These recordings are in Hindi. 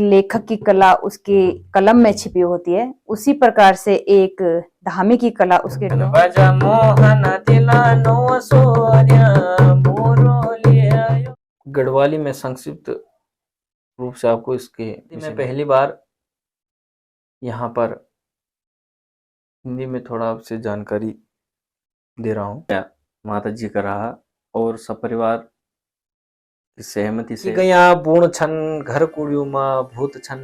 लेखक की कला उसके कलम में छिपी होती है, उसी प्रकार से एक धामी की कला उसके गढ़वाली में संक्षिप्त रूप से आपको इसके मैं पहली बार यहाँ पर हिंदी में थोड़ा आपसे जानकारी दे रहा हूँ। माता जी का रहा और सपरिवार की सहमति से गया पूर्ण छन घर कुड़ियों माँ भूत छन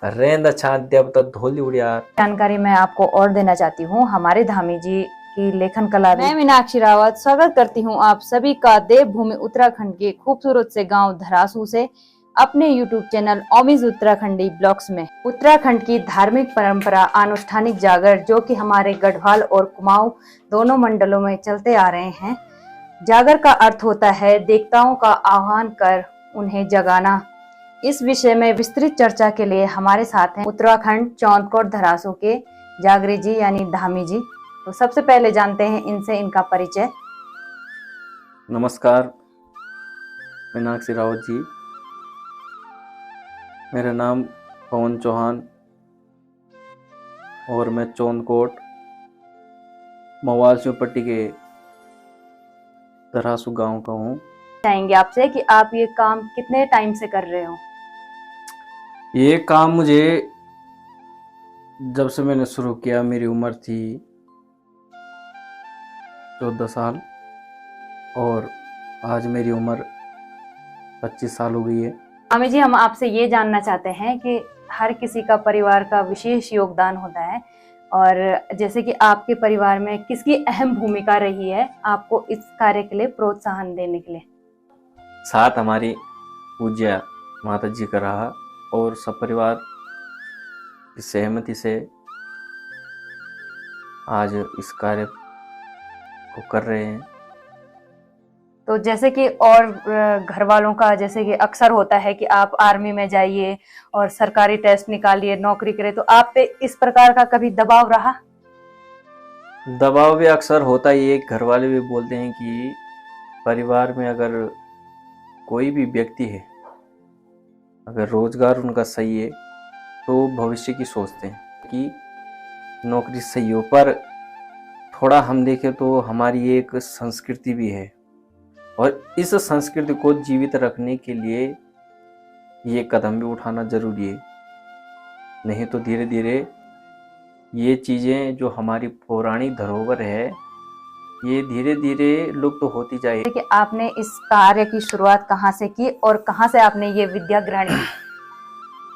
रेंद अच्छा देवता धोली उड़िया। जानकारी मैं आपको और देना चाहती हूँ हमारे धामी जी की लेखन कला। मैं मीनाक्षी रावत स्वागत करती हूँ आप सभी का देवभूमि उत्तराखंड के खूबसूरत से गांव धरासू से अपने YouTube चैनल ओमीज उत्तराखंडी ब्लॉग्स में। उत्तराखंड की धार्मिक परंपरा अनुष्ठानिक जागर जो कि हमारे गढ़वाल और कुमाऊं दोनों मंडलों में चलते आ रहे हैं। जागर का अर्थ होता है देवताओं का आह्वान कर उन्हें जगाना। इस विषय में विस्तृत चर्चा के लिए हमारे साथ हैं उत्तराखंड चौंदकोट धरासू के जागरी जी यानी धामी जी। तो सबसे पहले जानते हैं इनसे इनका परिचय। नमस्कार, मीनाक्षी रावत जी, मेरा नाम पवन चौहान और मैं चौंदकोट मवाल शिवपट्टी के धरासू गांव का हूँ। चाहेंगे आपसे कि आप ये काम कितने टाइम से कर रहे हो? ये काम मुझे जब से मैंने शुरू किया मेरी उम्र थी 14 साल और आज मेरी उम्र 25 साल हो गई है। स्वामी जी, हम आपसे ये जानना चाहते हैं कि हर किसी का परिवार का विशेष योगदान होता है और जैसे कि आपके परिवार में किसकी अहम भूमिका रही है आपको इस कार्य के लिए प्रोत्साहन देने के लिए? साथ हमारी पूज्य माता जी का रहा और सपरिवार की सहमति से आज इस कार्य को कर रहे हैं। तो जैसे कि और घर वालों का जैसे कि अक्सर होता है कि आप आर्मी में जाइए और सरकारी टेस्ट निकालिए नौकरी करें, तो आप पे इस प्रकार का कभी दबाव रहा? दबाव भी अक्सर होता ही है। घर वाले भी बोलते हैं कि परिवार में अगर कोई भी व्यक्ति है, अगर रोजगार उनका सही है तो भविष्य की सोचते हैं कि नौकरी सही हो। पर थोड़ा हम देखें तो हमारी एक संस्कृति भी है और इस संस्कृति को जीवित रखने के लिए ये कदम भी उठाना जरूरी है, नहीं तो धीरे धीरे ये चीज़ें जो हमारी पौराणिक धरोहर है ये धीरे धीरे लुप्त होती जाएगी। कि आपने इस कार्य की शुरुआत कहाँ से की और कहाँ से आपने ये विद्या ग्रहण की?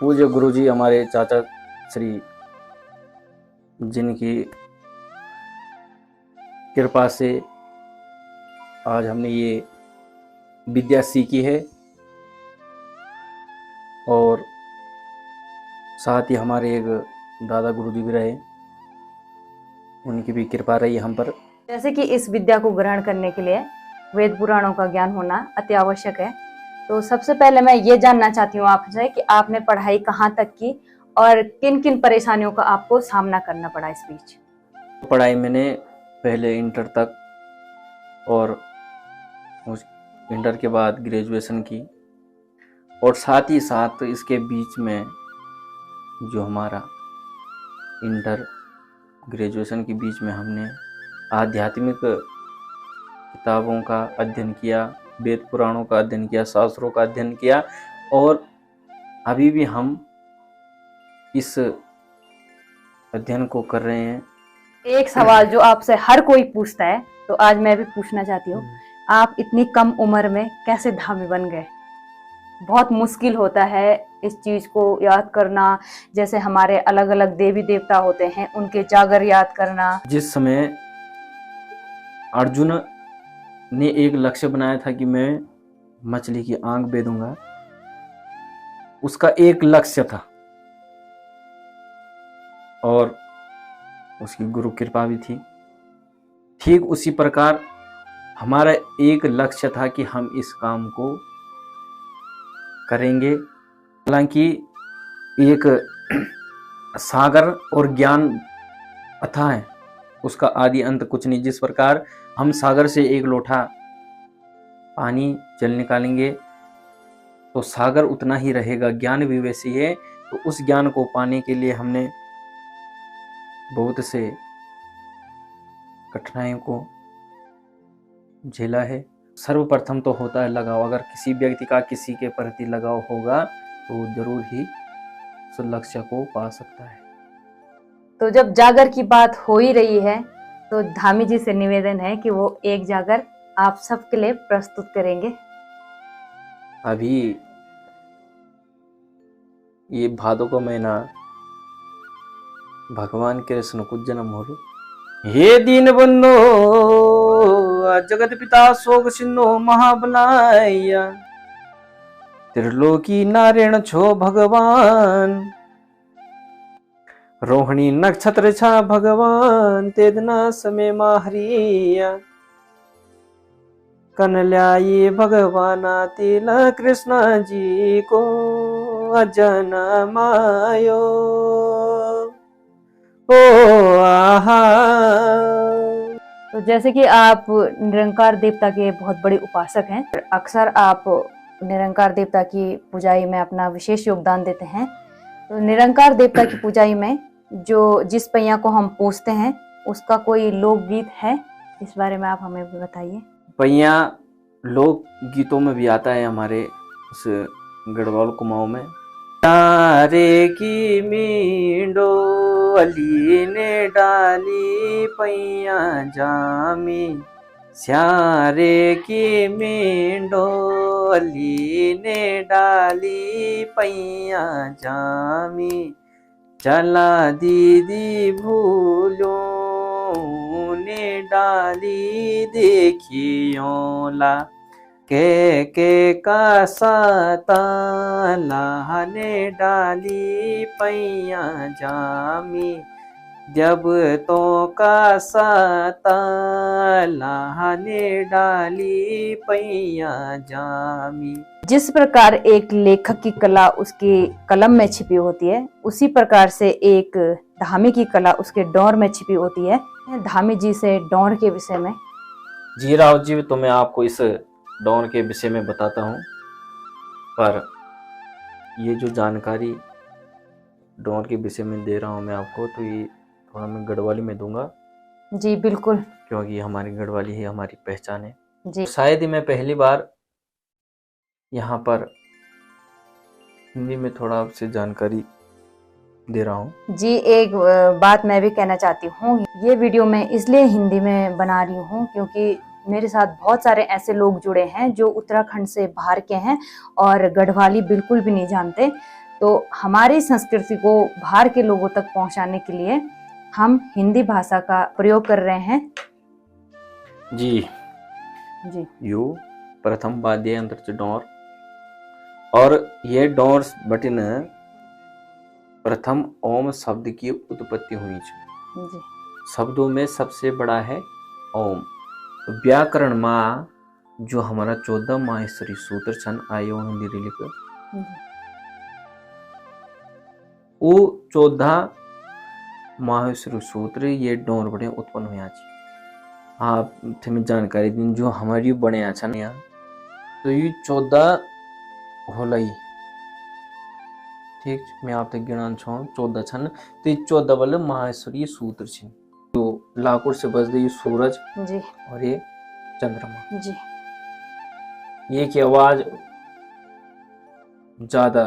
पूज्य गुरुजी हमारे चाचा श्री जिनकी कृपा से आज हमने ये विद्या सीखी है और साथ ही हमारे एक दादा गुरुजी भी रहे, उनकी भी कृपा रही हम पर। जैसे कि इस विद्या को ग्रहण करने के लिए वेद पुराणों का ज्ञान होना अति आवश्यक है, तो सबसे पहले मैं ये जानना चाहती हूँ आपसे कि आपने पढ़ाई कहाँ तक की और किन किन परेशानियों का आपको सामना करना पड़ा इस बीच? पढ़ाई मैंने पहले इंटर तक और उस इंटर के बाद ग्रेजुएशन की और साथ ही साथ इसके बीच में जो हमारा इंटर ग्रेजुएशन के बीच में हमने आध्यात्मिक किताबों का अध्ययन किया, वेद पुराणों का अध्ययन किया, शास्त्रों का अध्ययन किया और अभी भी हम इस अध्ययन को कर रहे हैं। एक सवाल जो आपसे हर कोई पूछता है तो आज मैं भी पूछना चाहती हूँ, आप इतनी कम उम्र में कैसे धामी बन गए? बहुत मुश्किल होता है इस चीज को याद करना, जैसे हमारे अलग अलग देवी देवता होते हैं उनके जागर याद करना। जिस समय अर्जुन ने एक लक्ष्य बनाया था कि मैं मछली की आंख बेधूंगा, उसका एक लक्ष्य था और उसकी गुरु कृपा भी थी। ठीक उसी प्रकार हमारा एक लक्ष्य था कि हम इस काम को करेंगे। हालांकि एक सागर और ज्ञान अथाह है, उसका आदि अंत कुछ नहीं। जिस प्रकार हम सागर से एक लोटा पानी जल निकालेंगे तो सागर उतना ही रहेगा, ज्ञान भी वैसी है। तो उस ज्ञान को पाने के लिए हमने बहुत से कठिनाइयों को झेला है। सर्वप्रथम तो होता है लगाव। अगर किसी व्यक्ति का किसी के प्रति लगाव होगा तो जरूर ही उस लक्ष्य को पा सकता है। तो जब जागर की बात हो ही रही है तो धामी जी से निवेदन है कि वो एक जागर आप सबके लिए प्रस्तुत करेंगे। अभी ये भादों का महीना भगवान कृष्ण को जन्म हो रो। हे दीन बंधो जगत पिता शोक सिंधो महाबलाया, त्रिलोकी नारायण छो भगवान, रोहिणी नक्षत्र छा भगवान, तेदना समय माहरिया, कन्हैया भगवाना तिला कृष्ण जी को अजन मायो ओ आहा। तो जैसे कि आप निरंकार देवता के बहुत बड़े उपासक हैं, अक्सर आप निरंकार देवता की पूजाई में अपना विशेष योगदान देते हैं। तो निरंकार देवता की पूजाई में जिस पैया को हम पूजते हैं उसका कोई लोकगीत है, इस बारे में आप हमें भी बताइए। पैया लोक गीतों में भी आता है हमारे उस गढ़वाल कुमाऊं में। तारे की मींडो अली ने डाली पैया जामी, स्यारे की मींडो अली ने डाली पैया जामी, चला दीदी भूलो ने डाली देखियोला, के का साता ने डाली पैया जामी, जब तो का साता ने डाली पैया जामी। जिस प्रकार एक लेखक की कला उसकी कलम में छिपी होती है, उसी प्रकार से एक धामी की कला उसके डोर में छिपी होती है। धामी जी से डोर के विषय में। जी राव जी, तो मैं आपको इस डोर के विषय में बताता हूँ, पर ये जो जानकारी डोर के विषय में दे रहा हूँ मैं आपको, तो ये थोड़ा मैं गढ़वाली में दूंगा। जी बिल्कुल, क्योंकि हमारी गढ़वाली ही हमारी पहचान है जी। शायद ही मैं पहली बार यहाँ पर हिंदी में थोड़ा आपसे जानकारी दे रहा हूँ। जी, एक बात मैं भी कहना चाहती हूँ, ये वीडियो मैं इसलिए हिंदी में बना रही हूँ क्योंकि मेरे साथ बहुत सारे ऐसे लोग जुड़े हैं जो उत्तराखंड से बाहर के हैं और गढ़वाली बिल्कुल भी नहीं जानते। तो हमारी संस्कृति को बाहर के लोगों तक पहुँचाने के लिए हम हिंदी भाषा का प्रयोग कर रहे हैं। जी जी, यू प्रथम वाद्य यंत्र से डोर, और ये डोर बटन प्रथम ओम शब्द की उत्पत्ति हुई है। जी। शब्दों में सबसे बड़ा है ओम। व्याकरण में जो हमारा 14 माहेश्वरी सूत्र छन आयो हिंदी लिख, वो 14 माहेश्वरी सूत्र ये डोर बड़े उत्पन्न हुआ छी। आप तुम्हें जानकारी दिन जो हमारी बने छन यहाँ, तो ये 14 होलई, ठीक, मैं आप तक गिनान छो 14 छन। तो ये 14 वाले माहेश्वरी सूत्र छन। तो लाकुड़ से बजते ये सूरज जी और ये चंद्रमा जी। ये की आवाज ज्यादा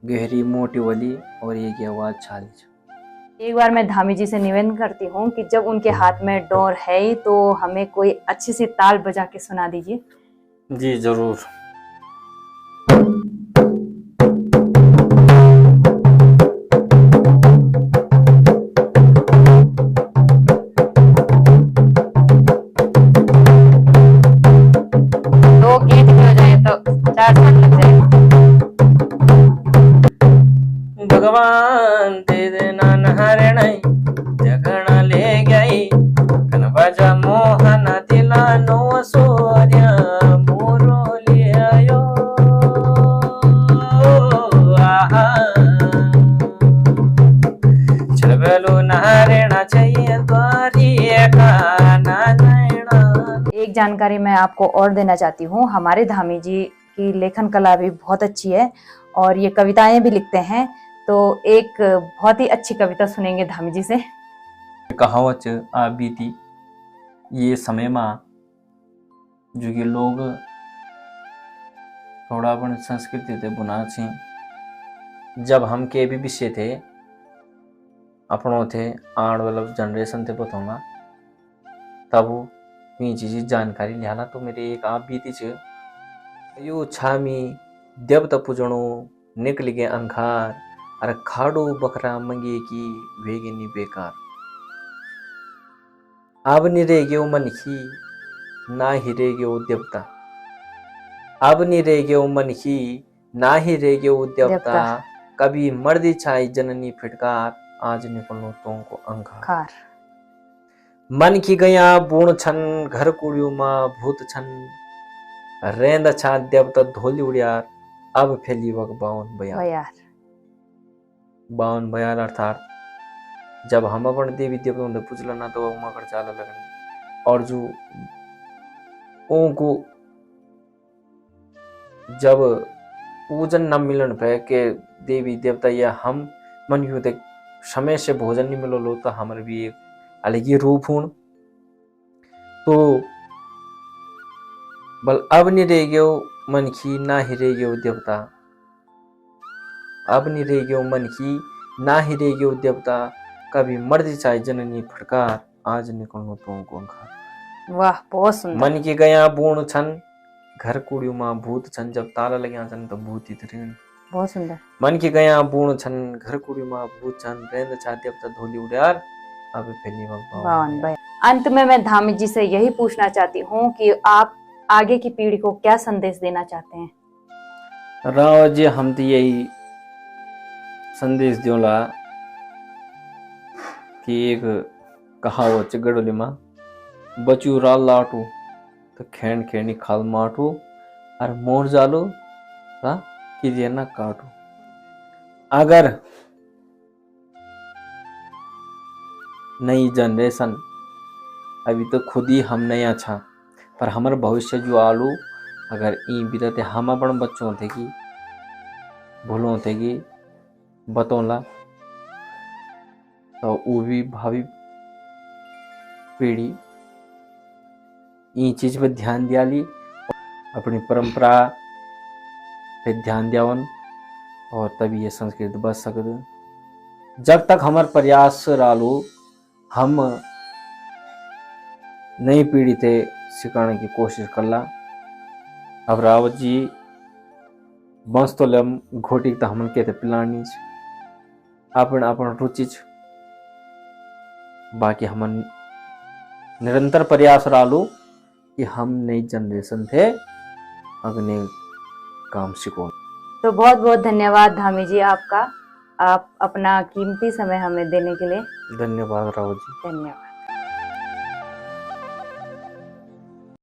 गहरी मोटी वाली और ये की आवाज छाली। एक बार मैं धामी जी से निवेदन करती हूँ कि जब उनके हाथ में डोर है ही तो हमें कोई अच्छी सी ताल बजा के सुना दीजिए। जी जरूर। दो गीत भी हो जाए तो 4 साल लग जाएगा। भगवान तेरे नान हरण जगण ले गई, कनबजा मोहन दिला नो सूर्य मोरो ले आयो आहा, चलबलो नारेणा चाहिए द्वारी का ना। एक जानकारी मैं आपको और देना चाहती हूँ, हमारे धामी जी की लेखन कला भी बहुत अच्छी है और ये कविताएं भी लिखते हैं। तो एक बहुत ही अच्छी कविता सुनेंगे धामी जी से। कहावत आ बीती ये समय में जो कि लोग थोड़ा अपन संस्कृति ते बुना छी। जब हम के भी विषय थे अपनों थे आने वाला जनरेशन थे बताऊंगा तब ये चीज़ जानकारी लियाला। तो मेरे एक आप बीती छ यो छामी देवता पूजणो निकल गए अंखार अरे खाड़ो बकरा मंगे की वेगिनी बेकार। अब नहीं रह गयो मनखी ना ही रह गयो देवता। अब नहीं रह गयो मनखी ना ही रह गयो देवता। कभी मर्दी छाई जननी फिटकार आज निकलो तो को अंकार। मन की गया बूण छन घर कुड़ियों माँ भूत छन रेंद छा देवता धोली उड़ियार अब फैली वक बावन बयार। बावन बयार अर्थात जब हम अपन देवी देवताओं से पूछला ना तो वो मकर चाला लगन और जो उनको जब पूजन न मिलन पे के देवी देवता या हम मन यूं ते समय से भोजन नहीं मिलो लो तो हमारे भी एक अलग ही रूप हूं। तो बल अब नहीं रह गयो मन की ना ही रह गयो देवता। अब नहीं रह गयो मन की ना ही रह गयो देवता। कभी मर्दी चाहे जननी फटकार आज निकलनो तो को अंकार। वाह बहुत सुंदर। मन की गया बूण छन घर कुड़ियों माँ भूत छन जब ताला लग्या छन तो भूत इतरे। बहुत सुंदर। मन की गया बूण छन घर कुड़ियों माँ भूत छन रेंद छा देवता धोली उड़ियार अब फैली वक बावन बयार। अंत में मैं धामी जी से यही पूछना चाहती हूँ कि आप आगे की पीढ़ी को क्या संदेश देना चाहते हैं? राव जी हम तो यही संदेश दियोला कि एक कहावत गड़ोली माँ बचू राल लाटू तो खेण खेणी खाल माटू और मोर जालो कि ना काटू। अगर नई जनरेशन अभी तो खुद ही हम नहीं अच्छा पर हमारे भविष्य जो आलू अगर ई बिरते हम अपन बच्चों थे कि भूलों थे कि बतौला तो वो भी भावी पीढ़ी ई चीज पे ध्यान दिया ली अपनी परंपरा पे ध्यान दियावन और तभी ये संस्कृति बच सकते। जब तक हमारे प्रयास रालू हम नई पीढ़ी थे सिखाने की कोशिश करला। अब रावत जी बंस तो लम घोटी तो हम कहते पिलानी अपन अपन रुचि बाकी हम निरंतर प्रयास रालू कि हम नई जनरेशन थे अगले काम सीखो। तो बहुत बहुत धन्यवाद धामी जी आपका, आप अपना कीमती समय हमें देने के लिए। धन्यवाद रावत जी। धन्यवाद।